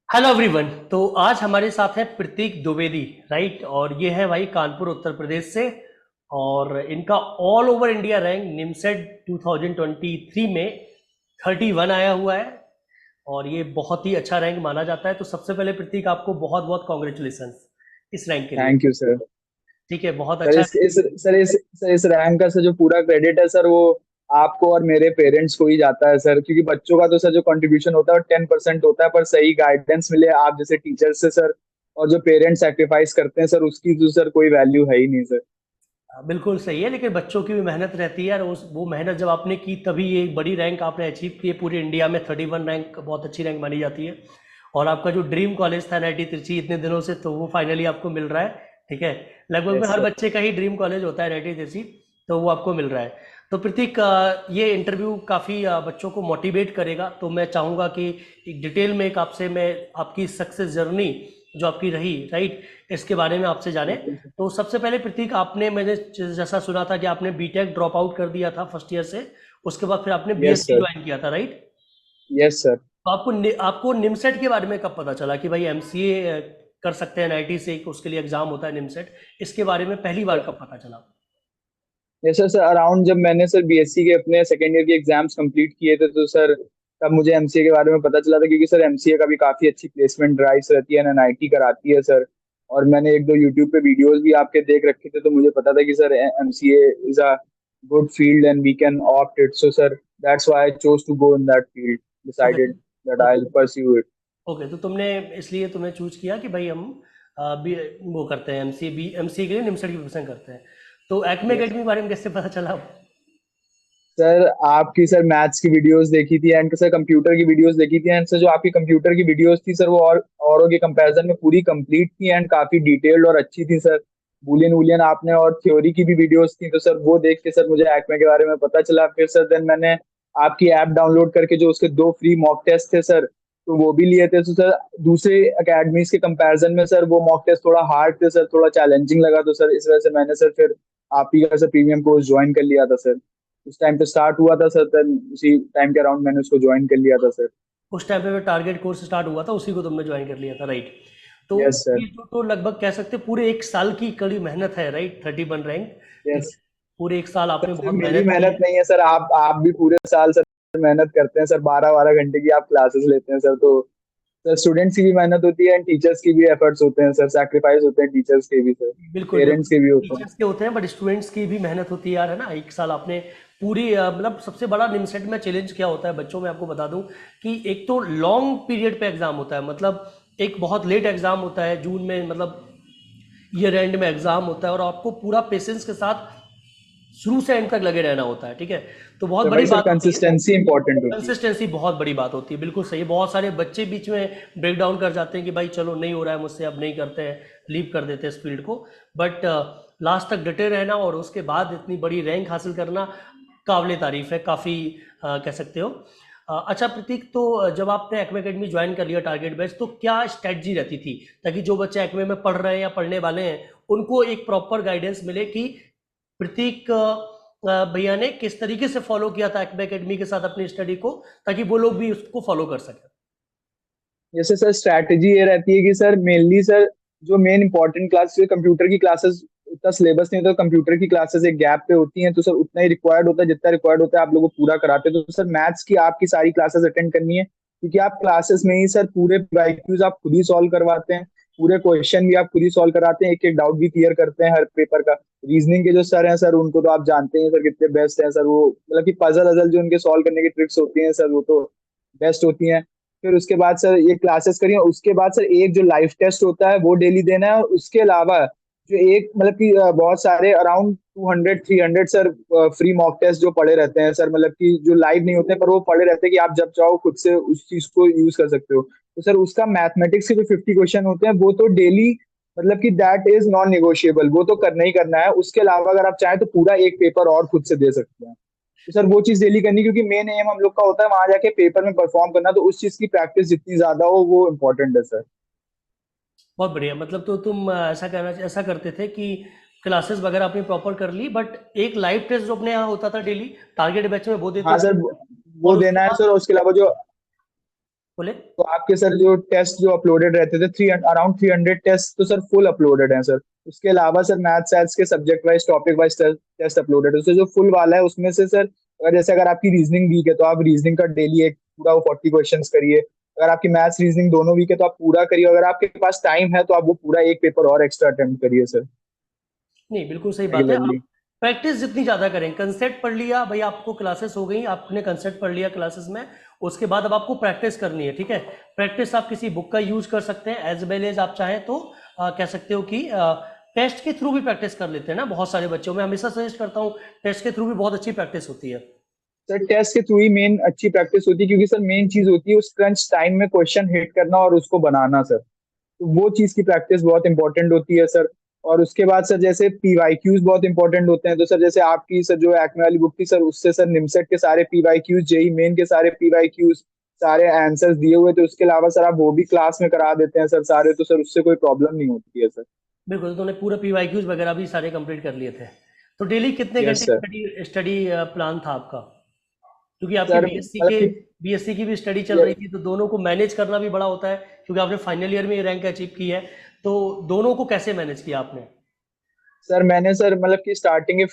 Hello everyone. तो आज हमारे साथ है प्रतीक द्विवेदी, राइट। और ये है भाई कानपुर उत्तर प्रदेश से। और इनका all over India rank NIMCET 2023 में 31 आया हुआ है। और ये बहुत ही अच्छा रैंक माना जाता है। तो सबसे पहले प्रतीक आपको बहुत बहुत कॉन्ग्रेचुलेसन इस रैंक के लिए। Thank you sir. ठीक है, बहुत सर अच्छा इस है। इस सर इस सर इस रैंक का सर जो पूरा क्रेडिट है सर वो आपको और मेरे पेरेंट्स को ही जाता है सर, क्योंकि बच्चों का तो सर जो कंट्रीब्यूशन होता है वो 10% होता है, पर सही गाइडेंस मिले आप जैसे टीचर्स से सर, और जो पेरेंट्स सेक्रीफाइस करते हैं सर, उसकी तो सर कोई वैल्यू है ही नहीं सर। बिल्कुल सही है, लेकिन बच्चों की भी मेहनत रहती है। और उस वो मेहनत जब आपने की तभी ये एक बड़ी रैंक आपने अचीव की है। पूरे इंडिया में 31 रैंक बहुत अच्छी रैंक मानी जाती है। और आपका जो ड्रीम कॉलेज था एनआईटी तिरछी इतने दिनों से, तो वो फाइनली आपको मिल रहा है। ठीक है। लगभग में यस हर सर। बच्चे का ही ड्रीम कॉलेज होता है एनआईटी तिरछी। तो वो आपको मिल रहा है। तो प्रतीक, ये इंटरव्यू काफ़ी बच्चों को मोटिवेट करेगा। तो मैं चाहूँगा कि एक डिटेल में एक आपसे मैं आपकी सक्सेस जर्नी जो आपकी रही, राइट, इसके बारे में आपसे जाने। बिल्कुल सर। तो सबसे पहले प्रतीक, आपने मैंने जैसा सुना था कि आपने बीटेक ड्रॉप आउट कर दिया था फर्स्ट ईयर से। उसके बाद फिर आपने यस बीएससी सर। ज्वाइन किया था, राइट। Yes sir. तो आपको निमसेट के बारे में कब पता चला कि भाई एमसीए कर सकते हैं एनआईटी से, उसके लिए एग्जाम होता है निमसेट। इसके बारे में पहली बार कब पता चला? Yes sir. सर अराउंड जब मैंने सर बीएससी के अपने सेकेंड ईयर के एग्जाम्स कंप्लीट किए थे तो सर तब मुझे एमसीए के बारे में पता चला था, क्योंकि सर एमसीए का भी काफी अच्छी प्लेसमेंट ड्राइव्स रहती है, एनआईटी कराती है सर। और मैंने एक दो यूट्यूब पे वीडियोस भी आपके देख रखे थे, तो मुझे पता था कि sir MCA is a good field and we can opt it, so sir that's why I chose to go in that field, okay. Decided that I okay. Will pursue it. Okay, तो तुमने इसलिए तुम्हें choose किया कि भाई हम भी वो करते हैं एमसीए के लिए निमसेट की प्रिपरेशन करते हैं। तो एक्मे यस अकेडमी के बारे में कैसे पता चला? सर, आपकी सर मैथ्स की वीडियोस देखी थी एंड सर कंप्यूटर की वीडियोस देखी थी, एंड सर जो आपकी कंप्यूटर की वीडियोस थी सर वो और औरों के कंपैरिजन में पूरी कंप्लीट थी एंड काफी डिटेल्ड और अच्छी थी सर। बूलियन वूलियन आपने और थ्योरी की भी वीडियोस थी, तो सर वो देख के सर मुझे एक्मे के बारे में पता चला। फिर सर देन मैंने आपकी ऐप डाउनलोड करके जो उसके दो फ्री मॉक टेस्ट थे सर, तो वो भी लिए थे। तो सर दूसरे अकेडमीज के कंपैरिजन में सर वो मॉक टेस्ट थोड़ा हार्ड थे सर, थोड़ा चैलेंजिंग लगा, तो सर इस वजह से मैंने सर फिर आप ही का सर प्रीमियम कोर्स ज्वाइन कर लिया था सर। उस टाइम पे स्टार्ट हुआ था सर, देन उसी टाइम के अराउंड मैंने उसको ज्वाइन कर लिया था सर। उस टाइम पे टारगेट कोर्स स्टार्ट हुआ था, उसी को तुमने ज्वाइन कर लिया था, राइट। तो यस सर। ये तो लगभग कह सकते हैं पूरे एक साल की कड़ी मेहनत है, राइट। 31 रैंक। ठीक यस है। पूरे एक साल सर। आपने सिर्फ बहुत मेरी मेहनत की मेहनत है। नहीं है सर, आप भी पूरे साल सर मेहनत करते हैं सर, 12 12 घंटे की आप क्लासेस लेते हैं सर, तो सर स्टूडेंट्स की भी मेहनत होती है एंड टीचर्स की भी एफर्ट्स होते हैं सर, सैक्रिफाइस होते हैं टीचर्स के भी सर, बिल्कुल पेरेंट्स बिल्कुल। के भी होते हैं। टीचर्स के होते हैं बट स्टूडेंट्स की भी मेहनत होती है यार, है ना। एक साल आपने पूरी मतलब सबसे बड़ा निमसेट में चैलेंज क्या होता है बच्चों में, आपको बता दूं कि एक तो लॉन्ग पीरियड पे एग्जाम होता है। मतलब एक बहुत लेट एग्जाम होता है जून में, मतलब ईयर एंड में एग्जाम होता है। और आपको पूरा पेशेंस के साथ शुरू से एंड तक लगे रहना होता है। ठीक है। तो बहुत तो बड़ी वही सर, बात होती है। कंसिस्टेंसी इंपॉर्टेंट होती है। कंसिस्टेंसी बहुत बड़ी बात होती है, बिल्कुल सही है। बहुत सारे बच्चे बीच में ब्रेक डाउन कर जाते हैं कि भाई चलो नहीं हो रहा है मुझसे, अब नहीं करते हैं, लीव कर देते हैं इस फील्ड को। बट लास्ट तक डटे रहना और उसके बाद इतनी बड़ी रैंक हासिल करना काबिल तारीफ है, काफ़ी कह सकते हो। अच्छा प्रतीक, तो जब आपने एक्मे अकेडमी ज्वाइन कर लिया टारगेट बैच, तो क्या स्ट्रेटजी रहती थी ताकि जो बच्चे एक्मे में पढ़ रहे हैं या पढ़ने वाले हैं उनको एक प्रॉपर गाइडेंस मिले कि प्रतीक भैया ने किस तरीके से फॉलो किया था एक्मे अकेडमी के साथ अपनी स्टडी को, ताकि वो लोग भी उसको फॉलो कर सकें? जैसे सर स्ट्रैटेजी ये रहती है कि सर मेनली सर जो मेन इंपॉर्टेंट क्लास कंप्यूटर की क्लासेस, उतना सिलेबस नहीं होता, कंप्यूटर की क्लासेस एक गैप पे होती हैं, तो सर उतना ही रिक्वायर्ड होता है, जितना रिक्वायर्ड होता है आप लोगों को पूरा कराते हैं। तो सर मैथ्स की आपकी सारी क्लासेस अटेंड करनी है, क्योंकि आप क्लासेस में ही सर पूरे आईक्यूज आप खुद ही सॉल्व करवाते हैं, पूरे क्वेश्चन भी आप खुद ही सॉल्व कराते हैं, एक एक डाउट भी क्लियर करते हैं हर पेपर का। रीजनिंग के जो सर हैं सर उनको तो आप जानते हैं सर कितने बेस्ट हैं सर, वो मतलब कि पजल अजल जो उनके सॉल्व करने की ट्रिक्स होती हैं सर वो तो बेस्ट होती हैं। फिर उसके बाद सर ये क्लासेस करिए, उसके बाद सर एक जो लाइव टेस्ट होता है वो डेली देना है, और उसके अलावा जो एक मतलब कि बहुत सारे around 200 300 sir free mock test जो पड़े रहते हैं सर, मतलब कि जो लाइव नहीं होते हैं पर वो पड़े रहते हैं कि आप जब चाहो खुद से उस चीज को यूज कर सकते हो। तो सर उसका मैथमेटिक्स के जो 50 क्वेश्चन होते हैं वो तो डेली, मतलब कि दैट इज नॉन निगोशिएबल, वो तो करना ही करना है। उसके अलावा अगर आप चाहें तो पूरा एक पेपर और खुद से दे सकते हैं। तो सर वो चीज डेली करनी, क्योंकि मेन एम हम लोग का होता है वहां जाके पेपर में परफॉर्म करना, तो उस चीज की प्रैक्टिस जितनी ज्यादा हो वो इम्पोर्टेंट है सर। बहुत बढ़िया। मतलब तो तुम ऐसा करते थे कि क्लासेस वगैरह आपने प्रॉपर कर ली, बट एक लाइव टेस्ट जो अपने यहाँ होता था डेली टारगेट बैच में वो देते हाँ थे। सर, वो और उसके देना है बाद सर, और उसके अलावा जो बोले। तो आपके सर जो टेस्ट जो अपलोडेड रहते थे, थ्री अराउंड 300 टेस्ट तो सर फुल अपलोडेड हैं सर। उसके अलावा सर मैथ साइंस के subject wise topic wise test uploaded है। उससे जो फुल वाला है उसमें से सर, अगर जैसे अगर आपकी रीजनिंग वीक है तो आप रीजनिंग का डेली एक पूरा वो 40 क्वेश्चन करिए। अगर आपकी मैथ्स रीजनिंग दोनों वीक है तो आप पूरा करिए। अगर आपके पास टाइम है तो आप वो पूरा एक पेपर और एक्स्ट्रा अटेम्प्ट करिए सर, नहीं, बिल्कुल सही बात है। आप रेगुलरली। प्रैक्टिस जितनी ज़्यादा करें, कंसेप्ट पढ़ लिया भाई, आपको क्लासेस हो गई, आपने कंसेप्ट पढ़ लिया क्लासेस में, उसके बाद अब आपको प्रैक्टिस करनी है, ठीक है। प्रैक्टिस आप किसी बुक का यूज कर सकते हैं, एज वेल एज आप चाहें तो कह सकते हो कि टेस्ट के थ्रू भी प्रैक्टिस कर लेते हैं ना बहुत सारे बच्चों में। हमेशा सजेस्ट करता हूँ, टेस्ट के थ्रू भी बहुत अच्छी प्रैक्टिस होती है। सर टेस्ट के थ्रू ही मेन अच्छी प्रैक्टिस होती है, क्योंकि सर मेन चीज होती है उस क्रंच टाइम में क्वेश्चन हिट करना और उसको बनाना सर। तो वो चीज की प्रैक्टिस बहुत इंपॉर्टेंट होती है सर। और उसके बाद सर जैसे पीवाईक्यूज बहुत इंपॉर्टेंट होते हैं। तो सर जैसे आपकी सर जो एक्मे वाली बुक थी सर, उससे सर निमसेट के सारे पीवाईक्यूज, जेई मेन के सारे पीवाईक्यूज, सारे आंसर्स दिए हुए थे। उसके अलावा सर आप वो भी क्लास में करा देते हैं सर सारे, तो सर उससे कोई प्रॉब्लम नहीं होती है सर। बिल्कुल, तो उन्होंने पूरा पीवाईक्यूज वगैरह भी सारे कंप्लीट कर लिए थे। तो डेली कितने यस घंटे सर। स्टडी स्टडी प्लान था आपका? क्योंकि आपकी सर बीएससी मतलब के कि बीएससी की भी स्टडी चल ये- रही थी, तो दोनों को मैनेज करना भी बड़ा होता है, क्योंकि आपने फाइनल ईयर में ये रैंक अचीव की है। तो दोनों को कैसे मैनेज किया आपने? सर मैंने सर मतलब कि स्टार्टिंग के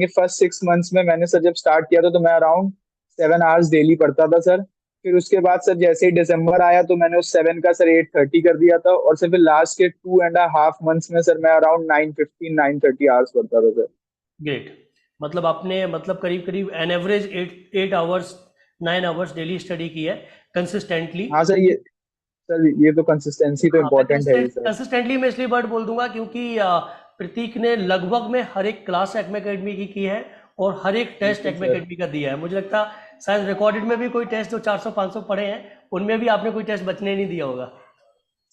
फर्स्ट 6 मंथ्स में मैंने सर जब स्टार्ट किया था तो मैं अराउंड 7 आवर्स डेली पढ़ता था सर। फिर उसके बाद सर जैसे ही दिसंबर आया तो मैंने उस 7 का सर 8:30 कर दिया था। और सर फिर लास्ट के 2.5 मंथ्स में सर मैं अराउंड 9:15 9:30 आवर्स पढ़ता था सर। ग्रेट। मतलब आपने मतलब करीब करीब an average 8 hours 9 hours daily study की है, कंसिस्टेंटली। हाँ सर, ये सर ये तो कंसिस्टेंसी तो हाँ, मैं इम्पोर्टेंट है ही सर। कंसिस्टेंटली मैं इसलिए वर्ड बोल दूंगा क्योंकि प्रतीक ने लगभग में हर एक क्लास एक्मे अकेडमी की है, और हर एक टेस्ट बिल्कुल एक्मे सर। अकेडमी का दिया है। मुझे लगता है शायद रिकॉर्डेड में भी कोई टेस्ट जो 400 500 पढ़े हैं, उनमें भी आपने कोई टेस्ट बचने नहीं दिया होगा।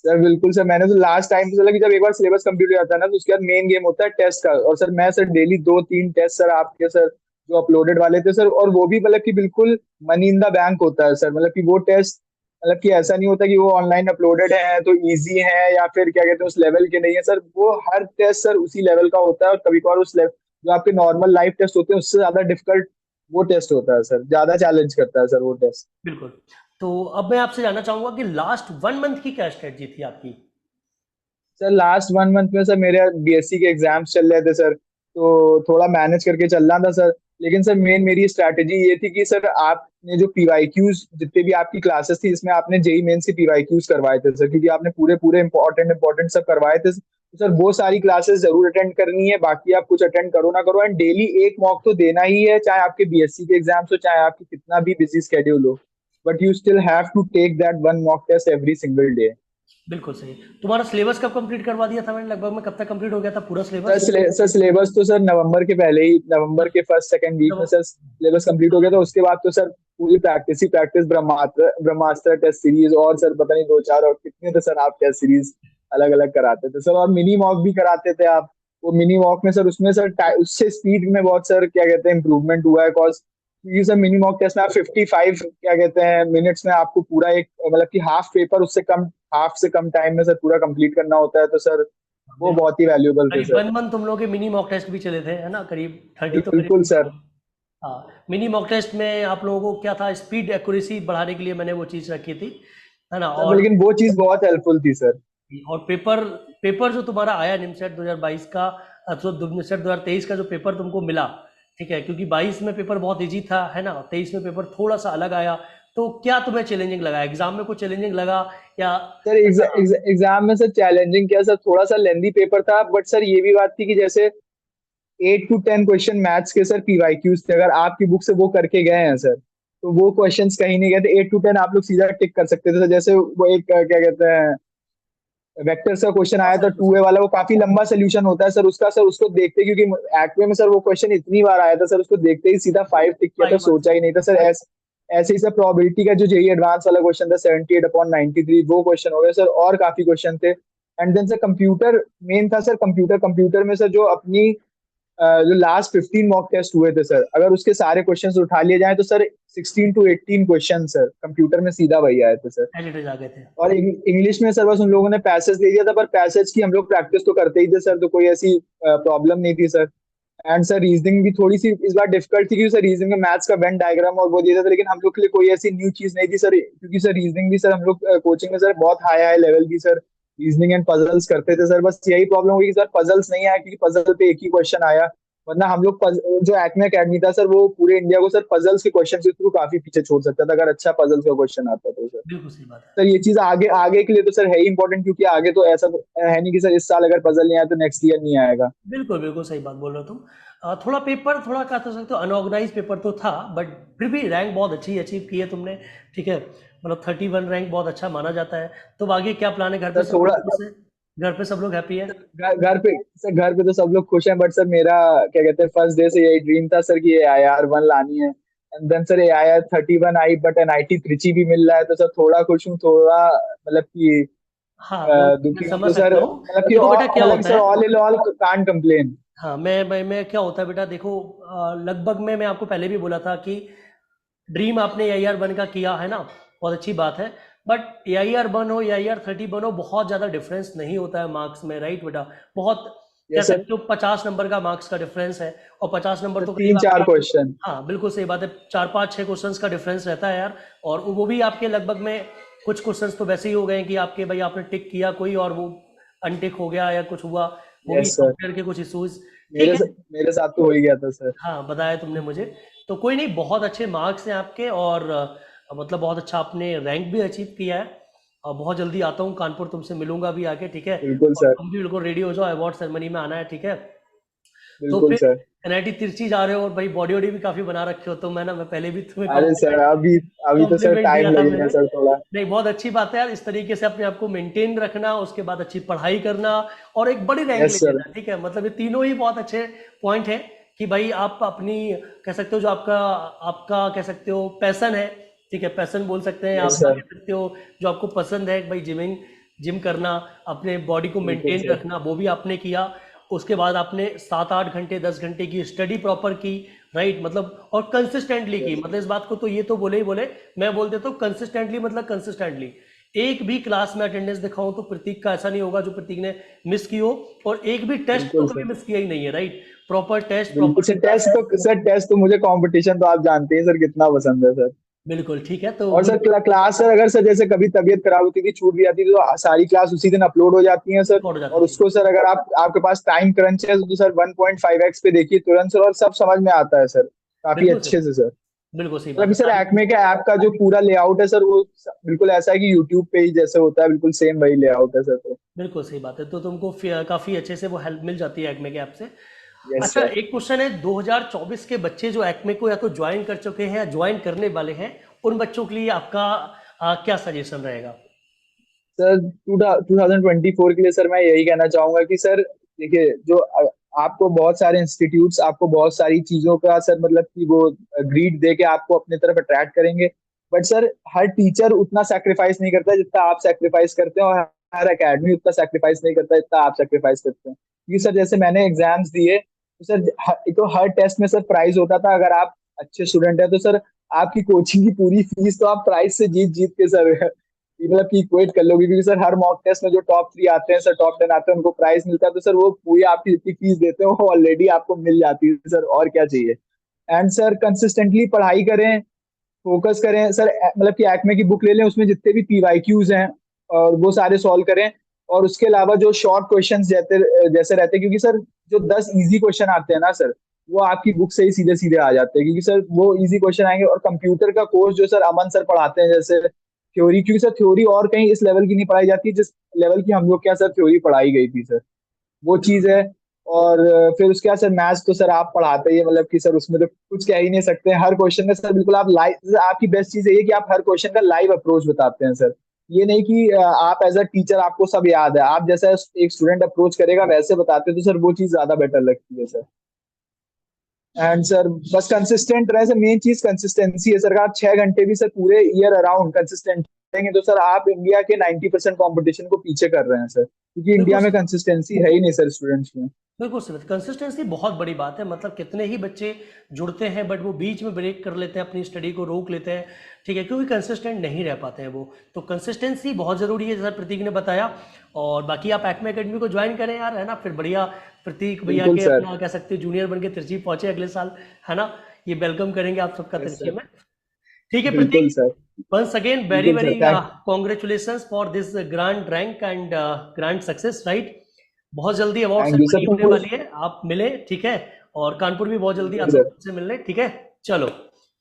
सर बिल्कुल सर, मैंने तो लास्ट टाइम तो चला कि जब एक बार सिलेबस कंप्लीट हो जाता है ना तो उसके बाद मेन गेम होता है टेस्ट का। और सर मैं सर डेली 2-3 टेस्ट सर आपके सर जो अपलोडेड वाले थे सर, और वो भी मतलब कि बिल्कुल मनी इन द बैंक होता है सर। मतलब कि वो टेस्ट मतलब कि ऐसा नहीं होता कि वो ऑनलाइन अपलोडेड है तो इजी है या फिर क्या कहते हैं उस लेवल के नहीं है सर। वो हर टेस्ट सर उसी लेवल का होता है, और कभी कभार उस लेवल जो आपके नॉर्मल लाइव टेस्ट होते हैं उससे ज्यादा डिफिकल्ट वो टेस्ट होता है सर, ज्यादा चैलेंज करता है सर वो टेस्ट। बिल्कुल। तो अब मैं आपसे जानना चाहूंगा कि लास्ट 1 मंथ की क्या स्ट्रेटजी थी आपकी? सर लास्ट 1 मंथ में सर मेरे बीएससी के एग्जाम्स चल रहे थे सर, तो थोड़ा मैनेज करके चलना था सर। लेकिन सर मेन मेरी स्ट्रैटेजी ये थी कि सर आपने जो पीवाईक्यूज जितने भी आपकी क्लासेस थी इसमें आपने जेई मेंस के पीवाईक्यूज करवाए थे सर, क्योंकि आपने पूरे पूरे इंपॉर्टेंट इंपॉर्टेंट सब करवाए थे। तो सर वो सारी क्लासेस जरूर अटेंड करनी है, बाकी आप कुछ अटेंड करो ना करो, एंड डेली एक मॉक तो देना ही है, चाहे आपके बीएससी के एग्जाम्स हो चाहे आपकी कितना भी बिजी स्केड्यूल हो। But you still have to take that one mock test every single day. बिल्कुल सही। तुम्हारा सिलेबस कब कंप्लीट करवा दिया था मैंने लगभग में, कब तक कंप्लीट हो गया था पूरा सर सिलेबस? सर सिलेबस तो सर नवंबर के पहले ही, नवंबर के फर्स्ट सेकंड वीक में जब सर सिलेबस कंप्लीट हो गया था। उसके बाद तो सर पूरी प्रैक्टिस ही प्रैक्टिस, ब्रह्मास्त्र ब्रह्मास्त्र टेस्ट सीरीज और सर पता नहीं दो चार और कितने थे सर आप टेस्ट सीरीज अलग अलग कराते थे सर। और मिनी वॉक भी कराते थे आप। वो मिनी वॉक में सर उसमें सर उससे स्पीड में बहुत सर क्या कहते हैं इंप्रूवमेंट हुआ है, कॉज क्योंकि सर मिनी वॉक टेस्ट में आप 55 क्या कहते हैं मिनट्स में आपको पूरा एक मतलब कि हाफ पेपर उससे कम, हाफ से कम टाइम में सर पूरा कंप्लीट करना होता है। तो सर वो बिल्कुल, बहुत ही वैल्यूएबल थे करीब सर। 1 मंथ तुम लोग के मिनी मॉक टेस्ट भी चले थे, है ना, करीब 30 तो करीब। बिल्कुल सर। हाँ, मिनी मॉक टेस्ट में आप लोगों को क्या था, स्पीड एक्यूरेसी बढ़ाने के लिए मैंने वो चीज़ रखी थी, है ना। सर लेकिन वो चीज बहुत हेल्पफुल थी सर। और पेपर पेपर जो तुम्हारा आया निमसेट 2022 का, तो निमसेट 2023 का जो पेपर तुमको मिला, ठीक है, क्योंकि 22 में पेपर बहुत इजी था, है ना, 23 में पेपर थोड़ा सा अलग आया। तो क्या तुम्हें चैलेंजिंग लगा, एग्जाम में कुछ चैलेंजिंग लगा या सर ऐसा? एग्जाम में सर चैलेंजिंग क्या सर, थोड़ा सा लेंदी पेपर था, बट सर ये भी बात थी कि जैसे 8 to 10 क्वेश्चन मैथ्स के सर पीवाईक्यूज थे, अगर आपकी बुक से वो करके गए हैं सर तो वो क्वेश्चंस कहीं नहीं गए थे। 8 to 10 आप लोग सीधा टिक कर सकते थे सर। जैसे वो एक क्या कहते हैं वेक्टर्स का क्वेश्चन बहुत आया था सारे 2A क्वेश्चन। वाला, वो काफी लंबा सोल्यूशन होता है सर उसका। सर उसको देखते क्योंकि एक्वे में सर वो क्वेश्चन इतनी बार आया था सर, उसको देखते ही सीधा 5 टिक किया था, 5 सोचा ही नहीं था सर। ऐसे ही सर प्रोबेबिलिटी का जो जेई एडवांस वाला क्वेश्चन था 78/93 वो क्वेश्चन हो गया सर, और काफी क्वेश्चन थे। एंड देन सर कंप्यूटर मेन था सर। कंप्यूटर में सर जो अपनी जो लास्ट 15 मॉक टेस्ट हुए थे सर, अगर उसके सारे क्वेश्चन उठा लिए जाए तो sir 16 to 18 question sir computer में सीधा वही आए थे सर। एज इट इज आ गए थे। और इंग्लिश में सर बस उन लोगों ने पैसेज दे दिया था, पर पैसेज की हम लोग प्रैक्टिस तो करते ही थे सर, तो कोई ऐसी प्रॉब्लम नहीं थी सर। एंड सर रीजनिंग भी थोड़ी सी इस बार डिफिकल्ट थी, क्योंकि सर रीजनिंग में मैथ्स का वेन डायग्राम और वो दिया था, लेकिन हम लोग के लिए कोई ऐसी न्यू चीज नहीं थी सर, क्योंकि सर रीजनिंग भी सर हम लोग कोचिंग में सर बहुत हाई हाई लेवल की सर रीजनिंग एंड पजल्स करते थे सर। बस यही प्रॉब्लम हुई कि सर पजल्स नहीं आया, क्योंकि पजल पे एक ही क्वेश्चन आया। वरना हम लोग जो एक्मे अकेडमी था सर, वो पूरे इंडिया को सर पजल्स के क्वेश्चन के थ्रू काफी पीछे छोड़ सकता था, अगर अच्छा पजल्स का क्वेश्चन आता तो सर। बिल्कुल सही बात है। सर ये चीज आगे आगे के लिए तो सर है ही इंपॉर्टेंट, क्योंकि आगे तो ऐसा है नहीं कि सर इस साल अगर पजल नहीं आया तो नेक्स्ट ईयर नहीं आएगा। बिल्कुल बिल्कुल सही बात बोल रहे हो तुम। थोड़ा पेपर थोड़ा क्या कह सकते हो अनऑर्गेनाइज पेपर तो था, बट फिर भी रैंक बहुत अच्छी अचीव की है तुमने। ठीक है, मतलब 31 रैंक बहुत अच्छा माना जाता है। तो आगे क्या प्लान है, घर पे सर सब थोड़ा लोग खुश हैं? घर पे सब लोग हैप्पी है? घर पे सर, घर पे तो सब लोग खुश हैं, बट सर मेरा क्या कहते हैं फर्स्ट डे से यही ड्रीम था सर कि ये IR1 लानी है। एंड देन सर AIR31 आई, बट NIT त्रिची भी मिल रहा है, तो सर थोड़ा खुश हूँ, थोड़ा मतलब कि हाँ, वो मैं दुखी हूँ समझ तो सर, सकता हूँ। मतलब कि देखो बेटा क्या मतलब कि होता सर है, all in all can't complain. हाँ मैं क्या होता है बेटा देखो, लगभग मैं आपको पहले भी बोला था कि ड्रीम आपने AIR1 का किया है ना, बहुत अच्छी बात है। बट AIR1 हो AIR30 हो, बहुत ज़्यादा डिफरेंस नहीं होता है मार्क्स में, राइट बेटा? बहुत कह यस सर। सकते हो 50 नंबर का मार्क्स का डिफरेंस है, और 50 नंबर सर तो करीब तीन चार आपके, क्वेश्चन। हाँ बिल्कुल सही बात है, 4 5 6 क्वेश्चंस का डिफरेंस रहता है यार। और वो भी आपके लगभग में कुछ क्वेश्चंस तो वैसे ही हो गए कि आपके भाई आपने टिक किया कोई और वो अनटिक हो गया या कुछ हुआ, वो भी यस सर। सॉफ्टवेयर के कुछ इश्यूज। ठीक है, मेरे साथ तो हो ही गया था सर। हाँ बताया तुमने मुझे। तो कोई नहीं, बहुत अच्छे मार्क्स हैं आपके, और मतलब बहुत अच्छा आपने रैंक भी अचीव किया है। और बहुत जल्दी आता हूँ कानपुर, तुमसे मिलूंगा भी आके, ठीक है? बिल्कुल और सर। तुम भी बिल्कुल रेडी हो जाओ, अवार्ड सेरेमनी में आना है, ठीक है? तो बिल्कुल फिर सर। NIT तिरची जा रहे हो, और भाई बॉडी वॉडी भी काफ़ी बना रखे हो, तो मैं पहले भी तुम्हें अरे सर, अभी अभी तो सर कॉम्प्लीमेंट दिया टाइम था लगेगा मैंने। सर थोड़ा। नहीं, बहुत अच्छी बात है यार, इस तरीके से अपने आप को मेंटेन रखना, उसके बाद अच्छी पढ़ाई करना, और एक बड़ी रैंक ले यस सर। लेना, ठीक है? मतलब ये तीनों ही बहुत अच्छे पॉइंट है कि भाई आप अपनी, कह सकते हो जो आपका आपका कह सकते हो पैसन है, ठीक है, पैसन बोल सकते हैं, यस आपका सर। कह सकते हो जो आपको पसंद है भाई, जिम करना, अपने बॉडी को बिल्कुल मेंटेन सर। रखना, वो भी आपने किया। उसके बाद आपने 7 8 घंटे 10 घंटे की स्टडी प्रॉपर की, राइट? मतलब और कंसिस्टेंटली की, यस। मतलब इस बात को तो ये तो बोले ही बोले, मैं बोल देता हूँ कंसिस्टेंटली, मतलब कंसिस्टेंटली एक भी क्लास में अटेंडेंस दिखाऊं तो प्रतीक का ऐसा नहीं होगा जो प्रतीक ने मिस की हो, और एक भी टेस्ट तो बिल्कुल कभी सर। मिस किया ही नहीं है, राइट? प्रॉपर टेस्ट, बिल्कुल प्रॉपर सर, क्लासेस। टेस्ट तो मुझे कंपटीशन तो आप जानते हैं सर कितना पसंद है सर। बिल्कुल ठीक है, तो और सर क्लास सर, अगर सर जैसे कभी तबीयत खराब होती थी, छूट भी जाती थी, तो सारी क्लास उसी दिन अपलोड हो जाती हैं सर। रिकॉर्ड हो और जाती थी। उसको सर अगर आपके पास टाइम क्रंच है तो सर 1.5x पे देखिए तुरंत सर, और सब समझ में आता है सर, काफी बिल्कुल सही, अच्छे से सर। बिल्कुल सही मतलब बात कि है सर सारी। एक्मे के ऐप का जो पूरा लेआउट है सर, वो बिल्कुल ऐसा है कि यूट्यूब पे ही जैसे होता है, बिल्कुल सेम वही लेआउट है सर। तो बिल्कुल सही बात है, तो तुमको काफ़ी अच्छे से वो हेल्प मिल जाती है एक्मे के ऐप से। यस अच्छा, सर। एक क्वेश्चन है, 2024 के बच्चे जो एक्मे को या तो ज्वाइन कर चुके हैं या ज्वाइन करने वाले हैं, उन बच्चों के लिए आपका क्या सजेशन रहेगा? सर 2024 के लिए सर मैं यही कहना चाहूंगा कि सर देखिए, जो आपको बहुत सारे इंस्टीट्यूट्स आपको बहुत सारी चीजों का सर मतलब कि वो ग्रीड दे के आपको अपने तरफ अट्रैक्ट करेंगे। बट सर हर टीचर उतना सेक्रीफाइस नहीं करता जितना आप सेक्रीफाइस करते हैं, और हर एकेडमी उतना सेक्रीफाइस नहीं करता जितना आप सेक्रीफाइस करते हैं। क्योंकि सर जैसे मैंने एग्जाम्स दिए तो सर तो हर टेस्ट में सर प्राइज होता था, अगर आप अच्छे स्टूडेंट है तो सर आपकी कोचिंग की पूरी फीस तो आप प्राइज से जीत जीत के सर मतलब कि इक्वेट कर लोगे, क्योंकि सर हर मॉक टेस्ट में जो टॉप 3 आते हैं सर, टॉप 10 आते हैं, उनको प्राइस मिलता है, तो सर वो पूरी आपकी जितनी फीस देते हैं वो ऑलरेडी आपको मिल जाती है सर, और क्या चाहिए। एंड सर कंसिस्टेंटली पढ़ाई करें, फोकस करें सर, मतलब कि एक्मे की बुक ले लें, उसमें जितने भी PYQs हैं और वो सारे सॉल्व करें। और उसके अलावा जो शॉर्ट क्वेश्चन जैसे जैसे रहते हैं, क्योंकि सर जो 10 इजी क्वेश्चन आते हैं ना सर, वो आपकी बुक से ही सीधे सीधे आ जाते हैं, क्योंकि सर वो इजी क्वेश्चन आएंगे। और कंप्यूटर का कोर्स जो सर अमन सर पढ़ाते हैं, जैसे थ्योरी, क्योंकि सर थ्योरी और कहीं इस लेवल की नहीं पढ़ाई जाती जिस लेवल की हम लोग क्या सर थ्योरी पढ़ाई गई थी सर, वो बिल्कुल चीज है। और फिर उसके बाद सर मैथ्स तो सर आप पढ़ाते ही हैं, मतलब कि सर उसमें तो कुछ कह ही नहीं सकते, हर क्वेश्चन का सर बिल्कुल आप लाइव, आपकी बेस्ट चीज ये है कि आप हर क्वेश्चन का लाइव अप्रोच बताते हैं सर। ये नहीं कि आप एज अ टीचर आपको सब याद है, आप जैसा एक स्टूडेंट अप्रोच करेगा वैसे बताते हैं, तो सर वो चीज ज्यादा बेटर लगती है सर। एंड सर बस कंसिस्टेंट रहे सर, मेन चीज कंसिस्टेंसी है सर, आप 6 घंटे भी सर पूरे ईयर अराउंड कंसिस्टेंट जाएंगे तो सर आप इंडिया के 90% कंपटीशन को पीछे कर रहे हैं सर, क्योंकि इंडिया में बिल्कुल कंसिस्टेंसी है ही नहीं सर स्टूडेंट्स में। बिल्कुल सही। कंसिस्टेंसी बहुत बड़ी बात है, मतलब कितने ही बच्चे जुड़ते हैं बट वो बीच में ब्रेक कर लेते हैं, अपनी स्टडी को रोक लेते हैं, ठीक है, क्योंकि कंसिस्टेंट नहीं रह पाते हैं वो। तो कंसिस्टेंसी बहुत ज़रूरी है, जैसा प्रतीक ने बताया। और बाकी आप एक्मे एकेडमी को ज्वाइन करें यार, है ना, फिर बढ़िया प्रतीक भैया बिल्कुल के सर। अपना कह सकते हैं जूनियर बन के तिरछी पहुंचे अगले साल, है ना। ये वेलकम करेंगे आप सबका यस तिरछी सर। में। ठीक है बिल्कुल प्रतीक, सर। once again very बिल्कुल very sir, thank congratulations for this grand rank and grand success, right। बहुत जल्दी award thank you sir. Ceremony होने वाली है, आप मिले, ठीक है। और कानपुर भी बहुत जल्दी आ बिल्कुल सर। सकते हैं से मिलने, ठीक है। चलो,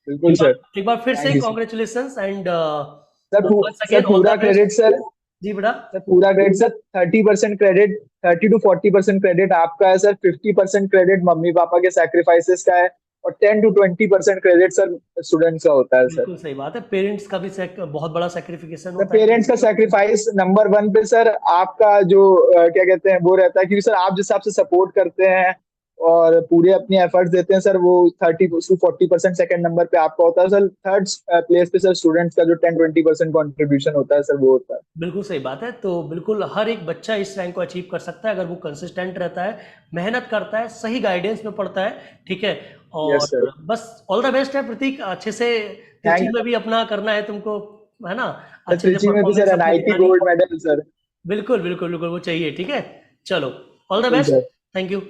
बिल्कुल सर। एक बार फिर से thank you sir. Congratulations and sir once sir again all पूरा the क्रेडिट best। सर। जी बेटा। सर पूरा credit sir, 30% credit, 30 to 40% credit आपका है सर, 50% क्रेडिट मम्मी पापा के सैक्रिफाइसेस का है, और 10 to 20% क्रेडिट सर स्टूडेंट्स का होता है सर। बिल्कुल सही बात है, पेरेंट्स का भी बहुत बड़ा सेक्रिफिकेशन सर होता है। पेरेंट्स का सैक्रिफाइस नंबर वन पे सर, आपका जो क्या कहते हैं वो रहता है, क्योंकि सर आप जिस हिसाब से सपोर्ट करते हैं और पूरे अपने एफर्ट्स देते हैं सर, वो 30 to 40% सेकंड नंबर पे आपका होता है सर। थर्ड प्लेस पे सर स्टूडेंट्स का जो 10-20% कॉन्ट्रीब्यूशन होता है सर, वो होता है। बिल्कुल सही बात है। तो बिल्कुल हर एक बच्चा इस रैंक को अचीव कर सकता है अगर वो कंसिस्टेंट रहता है, मेहनत करता है, सही गाइडेंस में पढ़ता है, ठीक है। Yes sir. और बस ऑल द बेस्ट है प्रतीक, अच्छे से तिरची थैंक में भी अपना करना है तुमको, है ना। सर, अच्छे से त्रिची में भी सर परफॉर्मेंस अपनी एनआईटी दिखानी। Gold medal sir. बिल्कुल बिल्कुल बिल्कुल वो चाहिए, ठीक है। चलो, ऑल द बिल्कुल best. Sir. Thank you.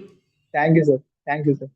Thank you sir. Thank you sir.